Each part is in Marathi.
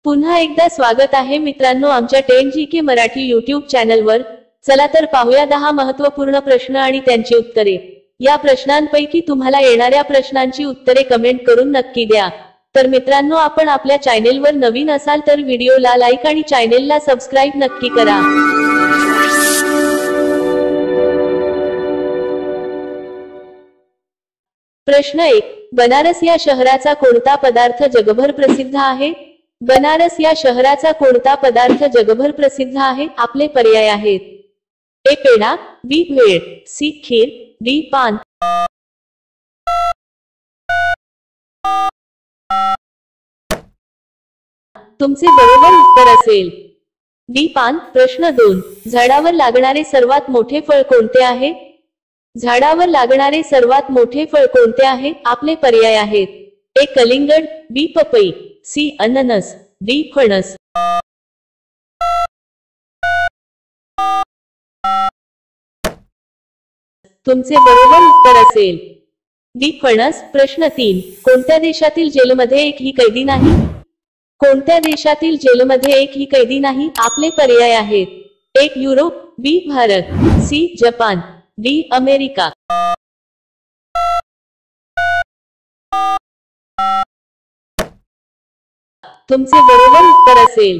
पुन्हा एकदा स्वागत आहे मित्रांनो आमच्या 10GK मराठी YouTube चॅनलवर। चला तर पाहूया 10 महत्त्वपूर्ण प्रश्न आणि त्यांची उत्तरे। या प्रश्नांपैकी तुम्हाला येणाऱ्या प्रश्नांची उत्तरे कमेंट करून नक्की द्या। तर मित्रांनो आपण आपल्या चॅनेलवर नवीन असाल तर व्हिडिओला लाईक आणि चॅनेलला सबस्क्राइब नक्की करा। प्रश्न 1, बनारस या शहराचा कोणता पदार्थ जगभर प्रसिद्ध आहे? बनारस या शहराचा कोणता पदार्थ जगभर प्रसिद्ध आहे? आपले पर्याय आहेत: ए पेढा, बी भेळ, सी खीर, डी पान। तुमचे बरोबर उत्तर असेल डी पान। प्रश्न 2, झाडावर लागणारे सर्वात मोठे फळ कोणते आहे? झाडावर लागणारे सर्वात मोठे फळ कोणते आहे? आपले पर्याय आहेत: ए कलिंगड, बी पपई, सी अननस, डी फणस। तुमचे बरोबर उत्तर असेल डी फणस। प्रश्न 3, कोणत्या देशातील जेलमध्ये एकही कैदी नाही? कोणत्या देशातील जेलमध्ये एकही कैदी नाही? आपले पर्याय आहेत: A Europe, B Bharat, C Japan, D America. तुमचे बरोबर उत्तर असेल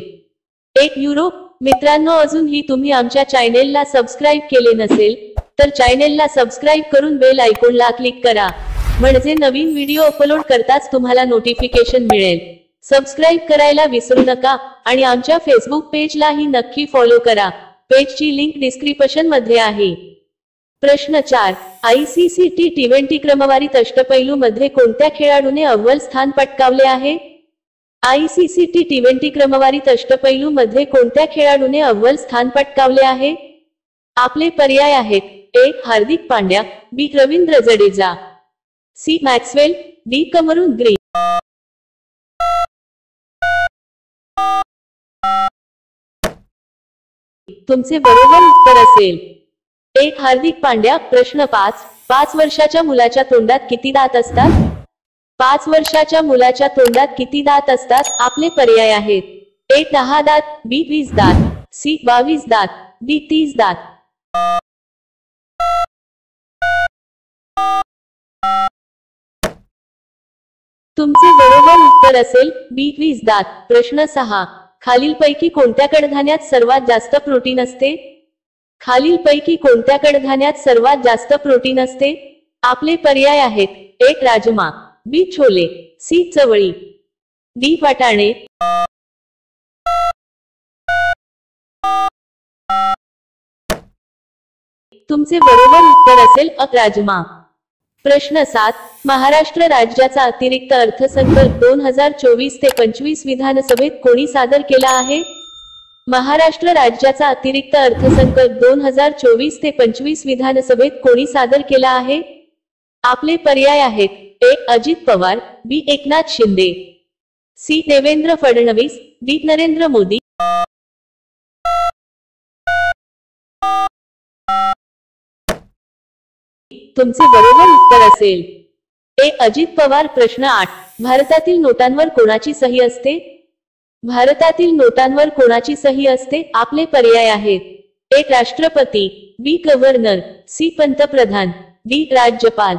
एक युरोप। मित्रांनो अजूनही तुम्ही आमच्या चॅनेलला सबस्क्राइब केले नसेल तर चॅनेलला सबस्क्राइब करून बेल आयकॉनला क्लिक करा, म्हणजे नवीन व्हिडिओ अपलोड करताच तुम्हाला नोटिफिकेशन मिळेल। सबस्क्राइब करायला विसरू नका आणि आमच्या फेसबुक पेजलाही नक्की फॉलो करा। पेजची लिंक डिस्क्रिप्शन मध्ये आहे। प्रश्न 4, ICC T20 क्रमवारीत अष्टपैलू मध्ये कोणत्या खेळाडूने अव्वल स्थान पटकावले आहे? ICC T20 क्रमवारीत अष्टपैलू मध्ये कोणत्या खेळाडूने अव्वल स्थान पटकावले आहे? आपले पर्याय आहेत: A Hardik Pandya, B Ravindra Jadeja, C Maxwell, D Cameron Green. तुमचे बरोबर उत्तर असेल एक हार्दिक पांड्या। प्रश्न 5, 5 वर्षाच्या मुलाच्या तोंडात किती दात असतात? 5 वर्षाच्या मुलाच्या तोंडात किती दात असतात? आपले पर्याय आहेत: ए 10 दात, बी 20 दात, सी 22 दात, डी 30 दात। तुमचे बरोबर उत्तर असेल बी 20 दात। प्रश्न 6, खालीलपैकी कोणत्या कडधान्यात सर्वात जास्त प्रोटीन असते? खालीलपैकी कोणत्या कडधान्यात सर्वात जास्त प्रोटीन असते? आपले पर्याय आहेत: ए राजमा, बी छोले, सी चवळी, डी वाटाणे। तुमचे बरोबर उत्तर असेल अ राजमा। प्रश्न 7, महाराष्ट्र राज्याचा अतिरिक्त अर्थसंकल्प 2024 ते 25 विधानसभेत कोणी सादर केला आहे? महाराष्ट्र राज्याचा अतिरिक्त अर्थसंकल्प 2024 ते 25 विधानसभेत कोणी सादर केला आहे? आपले पर्याय आहेत: ए अजित पवार, बी एकनाथ शिंदे, सी देवेंद्र फडणवीस, डी नरेंद्र मोदी। तुमचे बरोबर उत्तर असेल ए अजित पवार। प्रश्न 8, भारतातील नोटांवर कोणाची सही असते? भारतातील नोटांवर कोणाची सही असते? आपले पर्याय आहेत: ए राष्ट्रपती, बी गव्हर्नर, सी पंतप्रधान, डी राज्यपाल।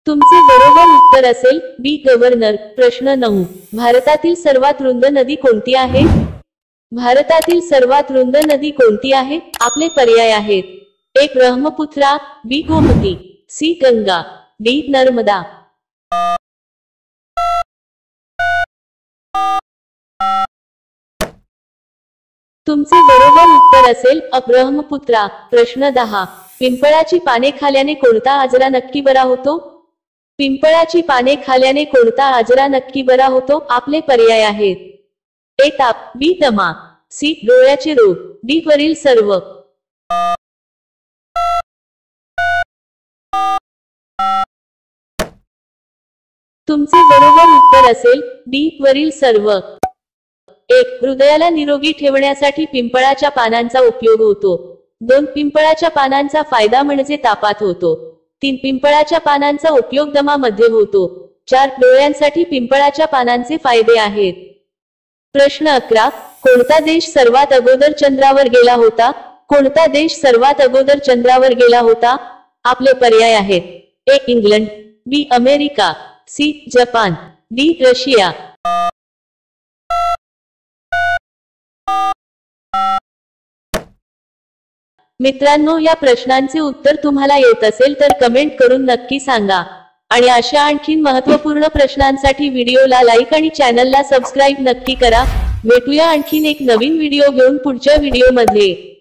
तुमचे बरोबर उत्तर असेल बी गव्हर्नर। प्रश्न 9, भारतातील सर्वात रुंद नदी कोणती आहे? भारतातील सर्वात रुंद नदी कोणती आहे? आपले पर्याय आहेत: ए ब्रह्मपुत्रा, बी गोमती, सी गंगा, डी नर्मदा। तुमचे बरोबर उत्तर असेल अ ब्रह्मपुत्रा। प्रश्न 10, पिंपळाची पाने खाल्याने कोणता आजार नक्की बरा होतो? पिंपळाची पाने खाल्याने कोणता आजार नक्की बरा होतो? आपले पर्याय आहेत: ए ताप, बी दमा, सी डोळ्याचे रोग, डी वरील सर्व। तुमचे बरोबर उत्तर असेल डी वरील सर्व। 1, हृदयाला निरोगी ठेवण्यासाठी पिंपळाच्या पानांचा उपयोग होतो। 2, पिंपळाच्या पानांचा फायदा म्हणजे तापात होतो। 3. पिंपळाच्या पानांचा उपयोग दमामध्ये होतो. 4. डोळ्यांसाठी पिंपळाच्या पानांचे फायदे आहेत. प्रश्न 11. कोणता देश सर्वात अगोदर चंद्रावर गेला होता? कोणता देश सर्वात अगोदर चंद्रावर गेला होता? आपले पर्याय आहेत. A. England, B. America, C. Japan, D. Russia. मित्रांनो, या प्रश्नांचे उत्तर तुम्हाला येत असेल तर कमेंट करून नक्की सांगा. आणि अशा आणखीन महत्त्वपूर्ण प्रश्नांसाठी व्हिडिओला लाईक आणि चॅनलला सबस्क्राईब नक्की करा. भेटूया आणखीन एक नवीन व्हिडिओ घेऊन पुढच्या व्हिडिओमध्ये.